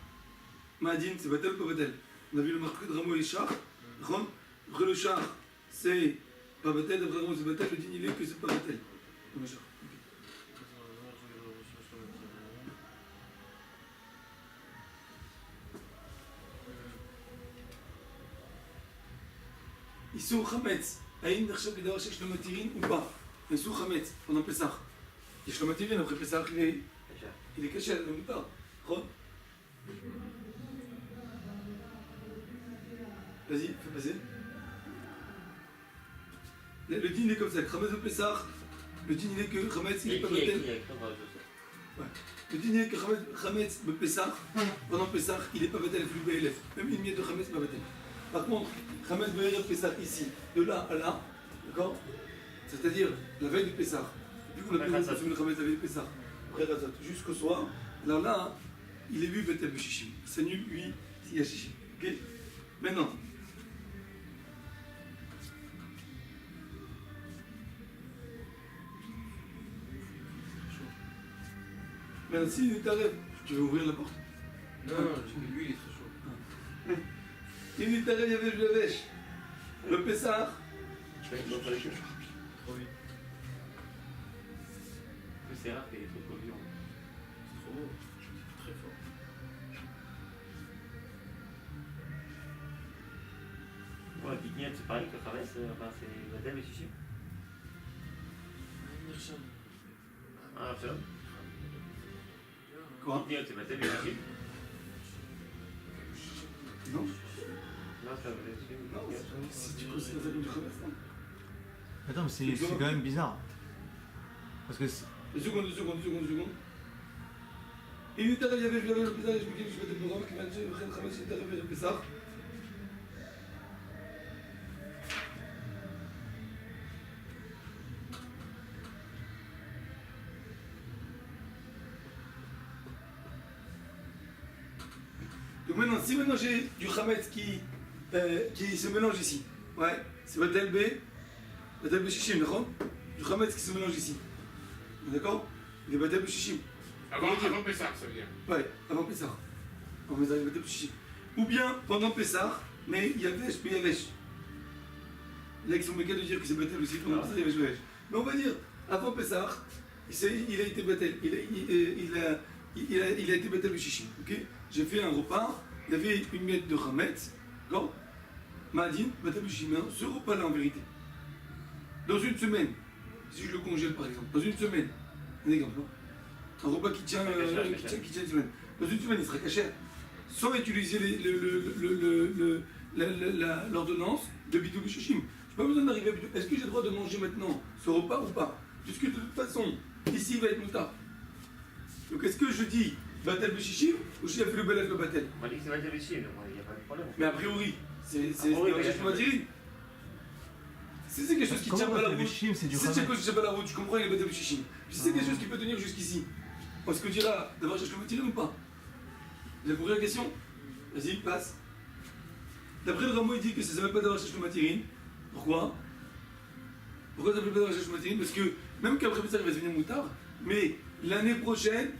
Ma'adin, c'est batel ou pas batel? On a vu le marqué de Ramo et Char. Le Char, c'est pas batel, d'après Ramo c'est batel, le dîne il est que c'est pas batel. Issour Chametz, Aïn Nerchab Kedavar Shek Shlomatiri ou pas? Issour Chametz, pendant Pessah. Et Shlomatiri, après Pessah, il est caché à la moutarde. Vas-y, fais passer. Le dîner est comme ça, Chametz de Pessah, le dîner est que Chametz, il n'est pas batel. Le dîner est que Chametz de Pessah, pendant Pessah, il n'est pas batel, il est plus même une miette de Chametz, pas batel. Par contre, Chametz Be'erev Pessah ici, de là à là, d'accord? C'est-à-dire la veille du Pessah. Vu qu'on a pu consommer le Chametz la veille du Pessah, après Razot, jusqu'au soir, alors là, il est vu Betel Beshishim. Il s'annule, lui, s'il y a Shishim. Ok? Maintenant. Maintenant, si t'arrêtes, tu veux ouvrir la porte? Non, lui il est très chaud. Il est arrivé, il y avait le Vèche. Le Pessah. Je vais dans les choses. Trop vite. C'est rare qu'il y ait trop de viande. C'est trop beau. Très fort. Bon, la petite miette, c'est pareil que Chametz, enfin, c'est batel et chichi. Ah, c'est vrai. Quoi? La petite miette, c'est batel et chichi. Non? Non, ça va être Non, si tu considères ça comme du Chametz, non? Attends, mais c'est quand même bizarre. Parce que Deux secondes. Il est arrivé avec le Pessah, je me dis que je vais te voir, qui m'a dit, il est arrivé avec le Pessah. Donc maintenant, si maintenant j'ai du Hametz qui se mélange ici, ouais, c'est Batel B Shishim, d'accord? Du Hametz qui se mélange ici, d'accord? Il est Batel B Shishim. Avant Pessah, ça veut dire. Ouais, avant Pessah. Avant Pessah, il y avait des Shishim. Ou bien pendant Pessah, mais il y avait Vesh, mais il y a Vesh. Là, ils sont méga de dire que c'est Batel aussi, pendant Pessah, il y avait Vesh. Mais on va dire, avant Pessah, il a été Batel, il a été Batel B Shishim, ok? J'ai fait un repas, il y avait une miette de Hametz, d'accord? Ma'adin, Batel B Shishim. Ce repas-là, en vérité, dans une semaine, si je le congèle par exemple, dans une semaine, un exemple, un repas qui tient une semaine. Dans une semaine, il sera caché sans utiliser l'ordonnance de Bidou Bishishim. Je n'ai pas besoin d'arriver à Bidou. Est-ce que j'ai le droit de manger maintenant ce repas ou pas? Puisque de toute façon, ici, il va être mouta. Donc est-ce que je dis Batel Bishishim ou je dis le Belef le Batel? On m'a dit que c'est Batel Bishishim, donc il n'y a pas de problème. Mais a priori, c'est si c'est quelque chose qui tient pas la route, si c'est quelque chose qui tient pas la route, tu comprends, il est Batel Bishishim. Si c'est quelque chose qui peut tenir jusqu'ici, est-ce que tu diras d'avoir cherché le matirine ou pas? Vous avez compris la question? Vas-y, passe. D'après le Ramo, il dit que ça ne s'appelle pas d'avoir cherché le matirine. Pourquoi? Pourquoi ça ne s'appelle pas d'avoir cherché le matirine? Parce que même qu'après Pessah, il va devenir moutard, mais l'année prochaine,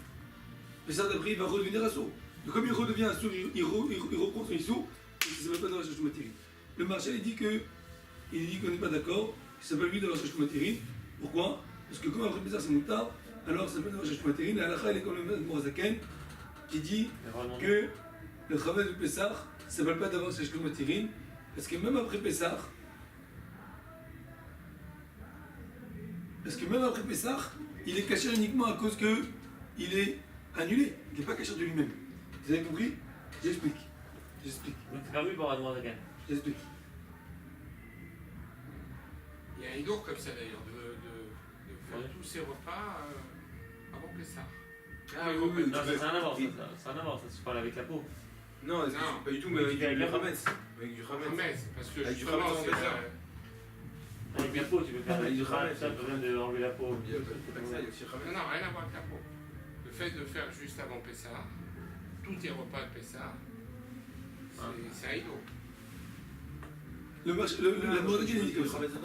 Pessah d'après, il va redevenir assourd. Donc comme il redevient assourd, il reprend son issour, ça ne s'appelle pas d'avoir cherché le matirine. Le marchal, il dit qu'on n'est pas d'accord, ça s'appelle lui d'avoir cherché le matirine. Pourquoi? Parce que comme après Pessah, c'est moutard, alors ça s'appelle d'avoir cherché le matirine. Et à la fin, il est comme le Morazaken qui dit que le travail de Pessah ne s'appelle pas d'avoir cherché le matirine, parce que même après Pessah, il est caché uniquement à cause qu'il est annulé. Il n'est pas caché de lui-même. Vous avez compris? J'explique. Donc c'est pas vu pour Admoir Zaken. J'explique. Il y a un idour comme ça d'ailleurs, de faire tous ces repas avant Pessah. Ah oui, Non, ça n'a rien à voir, ça se parle avec la peau. Non, Non. pas du tout, mais avec du Hametz. Avec du Mais Hametz. parce que Avec du justement, Hametz en c'est Pessah. Avec la peau, tu peux faire Avec du du travail, Hametz. ça, pas besoin d'enlever la peau. Il y a pas que ça, il y a aussi Hametz. Non, rien à voir avec la peau. Le fait de faire juste avant Pessah, tous tes repas de Pessah, c'est un idour. Le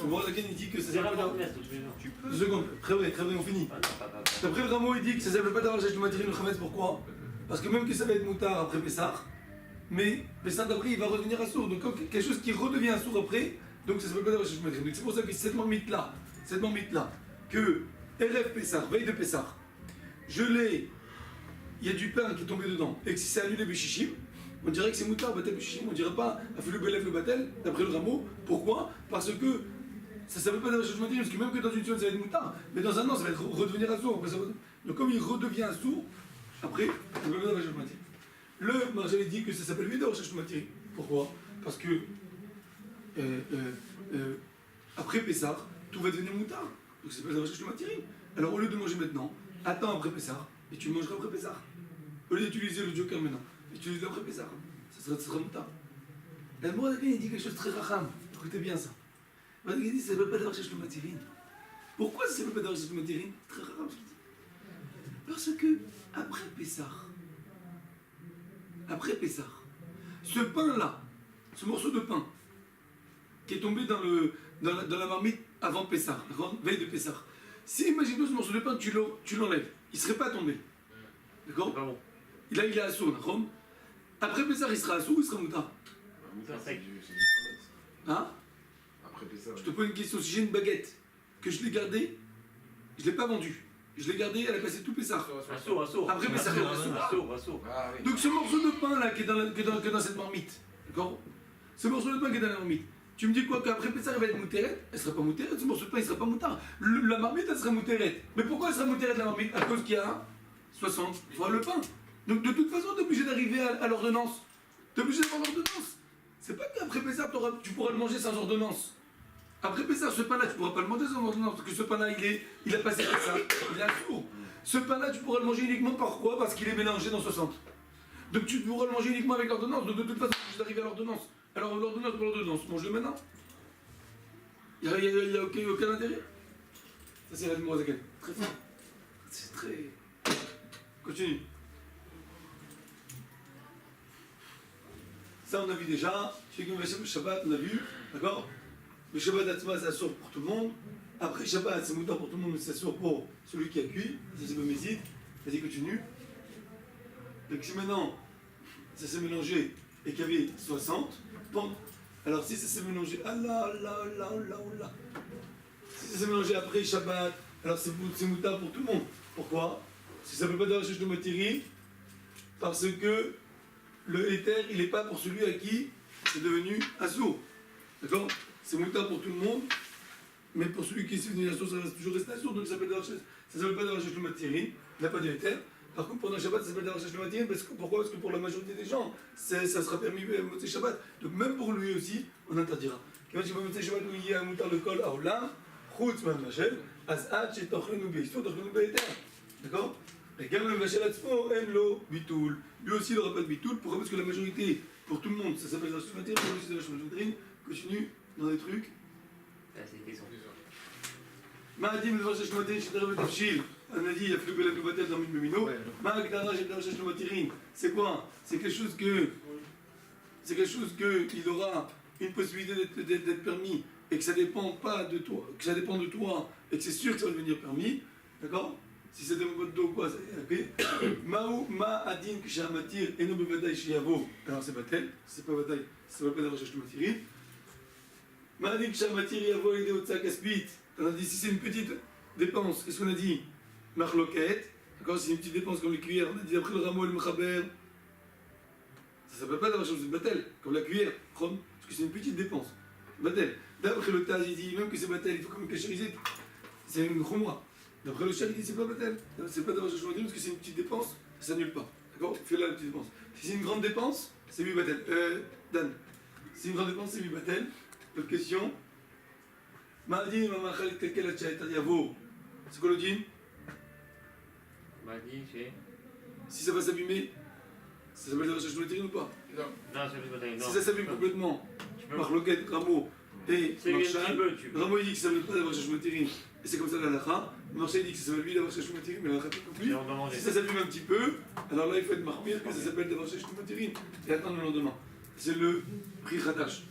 Morazaken, il dit que ça C'est s'appelle pas vraiment d'avoir. honnête, tous les jours. Tu peux. 2 secondes, très vrai, on finit. Ah non, pas. D'après le Ramo, il dit que ça ne s'appelle pas d'avoir cherché le matirine le Hametz. Pourquoi? Parce que même que ça va être moutard après Pessah, mais Pessah d'après, il va redevenir assourd. Donc quand quelque chose qui redevient assourd après, donc ça ne s'appelle pas d'avoir cherché le matirine. Donc c'est pour ça que cette marmite-là, que RF Pessah, veille de Pessah, il y a du pain qui est tombé dedans, et que si c'est annulé Béchichim, on dirait que c'est moutard, Batel Béchichim, on dirait pas Afilou Belef le Batel, d'après le Ramo. Pourquoi? Parce que ça ne s'appelle pas d'avoir cherché le matirine, parce que même que dans une semaine ça va être moutard, mais dans un an ça va être redevenir assourd. Donc comme il redevient assourd, après, ça ne s'appelle pas d'avoir cherché le matirine. Le Marjal dit que ça s'appelle lui d'avoir cherché le matirine. Pourquoi? Parce que après Pessah, tout va devenir moutard. Donc ça s'appelle d'avoir cherché le matirine. Alors au lieu de manger maintenant, attends après Pessah, et tu mangeras après Pessah. Au lieu d'utiliser le joker maintenant, utilise-le après Pessah. Ça sera moutard. La Morazaken, il dit quelque chose de très racham. Écoutez bien ça. Il dit que ça ne s'appelle pas d'avoir cherché le matirine. Pourquoi ça ne s'appelle pas d'avoir cherché le matirine? Très racham ce qu'il dit. Parce que après Pessah, ce pain-là, ce morceau de pain, qui est tombé dans la marmite avant Pessah, veille de Pessah, si imagine-toi ce morceau de pain, tu l'enlèves, il ne serait pas tombé. D'accord? C'est pas bon. Là, il est assourd, d'accord? Après Pessah, il sera assourd ou il sera moutard? C'est du Hametz. Hein? Après Pessah. Je te pose une question. Si j'ai une baguette, que je l'ai gardée, je ne l'ai pas vendue, je l'ai gardée, elle a passé tout Pessah. Assourd. Après Pessah, elle est assourd. Assourd. Ah oui. Donc ce morceau de pain là qui est dans cette marmite, d'accord? Ce morceau de pain qui est dans la marmite, tu me dis quoi? Qu'après Pessah elle va être moutérette? Elle sera pas moutérette, ce morceau de pain il sera pas moutard. La marmite elle sera moutérette. Mais pourquoi elle sera moutérette la marmite? À cause qu'il y a 60 fois le pain. Donc de toute façon tu es obligé d'arriver à l'ordonnance. Tu es obligé d'avoir l'ordonnance. C'est pas qu'après Pessah tu pourras le manger sans ordonnance. Après Pessah, ce pain-là, tu ne pourras pas le manger sans ordonnance, parce que ce pain-là, il a passé Pessah, il est assourd. Ce pain-là, tu pourras le manger uniquement par quoi? Parce qu'il est mélangé dans 60. Donc tu pourras le manger uniquement avec l'ordonnance, donc de toute façon, tu arrives à l'ordonnance. Alors l'ordonnance pour l'ordonnance, mange-le maintenant. Il n'y a aucun intérêt. Ça c'est la numéro à très fort. C'est très... Continue. Ça on a vu déjà, chez le Shabbat on a vu, d'accord? Le Shabbat Atzma ça sort pour tout le monde. Après Shabbat c'est mouton pour tout le monde, mais ça sort pour celui qui a cuit. Ça c'est Bémézid. Vas-y continue. Donc si maintenant ça s'est mélangé et qu'il y avait 60 pentes, alors si ça s'est mélangé, si ça s'est mélangé après Shabbat, alors c'est moutarde pour tout le monde. Pourquoi? Si ça ne peut pas d'avoir de matiri, parce que le éther, il n'est pas pour celui à qui c'est devenu assourd. D'accord? C'est moutarde pour tout le monde, mais pour celui qui est devenu assourd, ça va toujours rester assourd, donc ça s'appelle pas d'avoir de matiri, il n'a pas d'éther. Par contre, pendant Shabbat, ça s'appelle d'avoir le matin, pourquoi? Parce que pour la majorité des gens, ça sera permis de Shabbat. Donc même pour lui aussi, on interdira. Quand tu vas mettre Shabbat où il y a un moutar le col à Olam, Chutz man Machel, Azad chez Tochlenu Beisto, Tochlenu Beiter. D'accord? Et quand même Machel Atzmo, Enlo, Bitoul. Lui aussi, il n'aura pas de Bitoul. Pourquoi? Parce que la majorité, pour tout le monde, ça s'appelle d'avoir le matin, pour lui aussi, d'avoir le matin. Continue dans des trucs. C'est des questions. Ma'adim le Vachesh Matin, chez Taravet Afshil. On a dit, il y a flubé la Kubatel dans Mine Bemino. Ma'agdara, j'ai Vachesh le Matirin. C'est quoi? C'est quelque chose que. C'est quelque chose qu'il aura une possibilité d'être permis et que ça dépend pas de toi, que ça dépend de toi et que c'est sûr que ça va devenir permis. D'accord? Si c'est des mots de dos ou quoi, c'est Ma'ou ma'adin kshamatir et no bevadaï shiavo. Alors c'est batel, c'est pas bataille, ça va pas d'avoir cherché le matirin. Ma'adin kshamatir yavo et deotsa kaspit. On a dit si c'est une petite dépense, qu'est-ce qu'on a dit? Marloquette. D'accord? Si c'est une petite dépense comme les cuillères, on a dit après le rameau et le mechaber. Ça s'appelle pas d'avoir cherché le batel, comme la cuillère, parce que c'est une petite dépense. Batel. D'après le Taj, il dit même que c'est batel, il faut quand même cachériser. C'est une chumra. D'après le Cher, il dit c'est pas batel. C'est pas d'avoir cherché le parce que c'est une petite dépense, ça s'annule pas. D'accord? Fais là la petite dépense. Si c'est une grande dépense, c'est 8 batel. Dan. Si c'est une grande dépense, c'est 8 batel. Autre question. Ma'adin, mamachal, tel quel a yavo. C'est quoi le din? Ma'adin, c'est. Si ça va s'abîmer, ça s'appelle d'avoir cherché le ou pas? Non. Non, c'est le bataille. Si ça s'abîme complètement, Tu peux. Marloquette, Rameau et C'est bien Marshall, tu peux. Rameau il dit que ça ne veut pas d'avoir cherché le et c'est comme ça la halakha. Marshall dit que ça veut lui d'avoir cherché le mais la halakha pas compris. Et on demande. Si ça s'abîme un petit peu, alors là il faut être marmire que ça s'appelle d'avoir cherché le et attendre le lendemain. C'est le prix Khatash.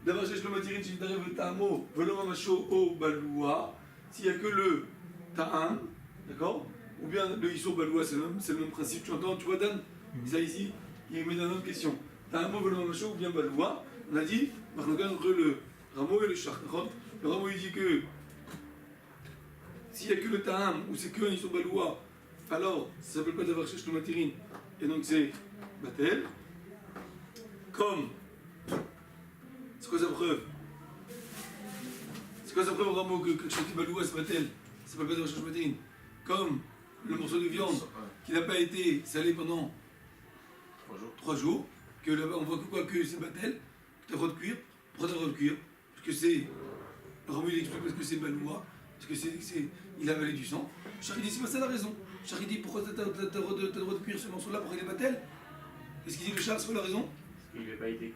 D'avoir cherché le matirin, si tu arrives le ta'amo, veloma macho o baloua, s'il n'y a que le ta'am, d'accord? Ou bien le iso baloua, c'est le même principe. Tu entends, tu vois Dan? Ça ici, il met dans une autre question. Ta'amo veloma macho ou bien baloua, on a dit, marlogan entre le rameau et le char. Le rameau il dit que s'il n'y a que le ta'am ou c'est que un iso baloua, alors ça ne s'appelle pas d'avoir cherché le matirin, et donc c'est batel. Comme. C'est quoi sa preuve? C'est quoi sa preuve au rameau que Shaki Baloua c'est batel? C'est pas d'avoir cherché le matirin. Comme le morceau de viande qui n'a pas été salé pendant 3 jours, que là-bas on voit que quoi que c'est batel, que tu as le droit de cuire. Pourquoi tu as le droit de cuire? Parce que c'est. Le rameau il explique parce que c'est baloua, parce que il a avalé du sang. Shaki dit c'est pas ça la raison. Shaki dit pourquoi tu as le droit de cuire ce morceau-là, pourquoi il est batel? Qu'est-ce qu'il dit le char? C'est quoi la raison? Il n'a pas été.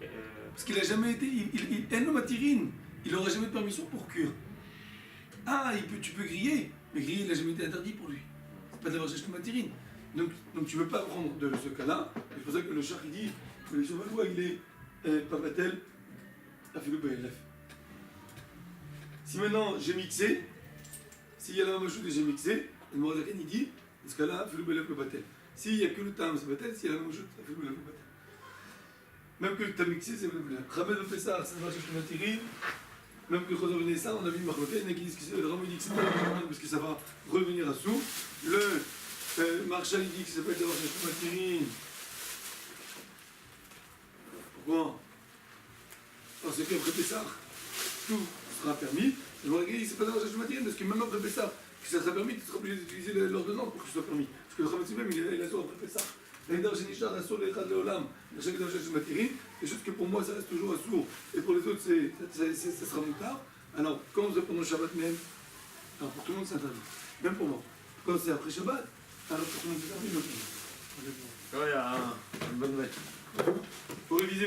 Parce qu'il n'a jamais été. Il n'aura jamais de permission pour cuire. Ah, tu peux griller, mais griller, il n'a jamais été interdit pour lui. C'est pas d'avoir cherché le matirine. Donc tu ne peux pas prendre de ce cas-là. C'est pour ça que le char il dit que le cheval, il est pas batel à Philippe BLF. Si maintenant j'ai mixé, s'il y a la même chose que j'ai mixé, le Morazaken il dit, dans ce cas-là, Philippe BLF le batel. S'il n'y a que le tam, c'est batel, s'il y a la même chose, Philippe BLF le batel. Même que tu as mixé, c'est le bleu. Ramel le fait ça, ça va chercher le matériel. Même que quand on revenait ça, on a vu une marloquette, il y en a qui disent que c'est le Ramel dit que c'est pas le parce que ça va revenir à sous. Le Marshall il dit que ça s'appelle d'avoir cherché le matériel. Pourquoi? Parce qu'après Pessah, tout sera permis. Le Morazaken dit que c'est pas d'avoir cherché le matériel parce que même après Pessah, que ça sera permis, tu seras obligé d'utiliser l'ordonnance pour que ce soit permis. que le Chametz même il a après Pessah. L'Eder Shenishtar Asur Lechad Leolam, la chaque d'un Shech Matirin, c'est juste que pour moi ça reste toujours Asur, et pour les autres ça sera Moutar. Alors, quand on se pendant le Shabbat même, alors pour tout le monde c'est interdit, même pour moi. Quand c'est après Shabbat, alors pour tout le monde c'est interdit, même pour moi. Ouais, il y a une bonne nouvelle. Faut réviser.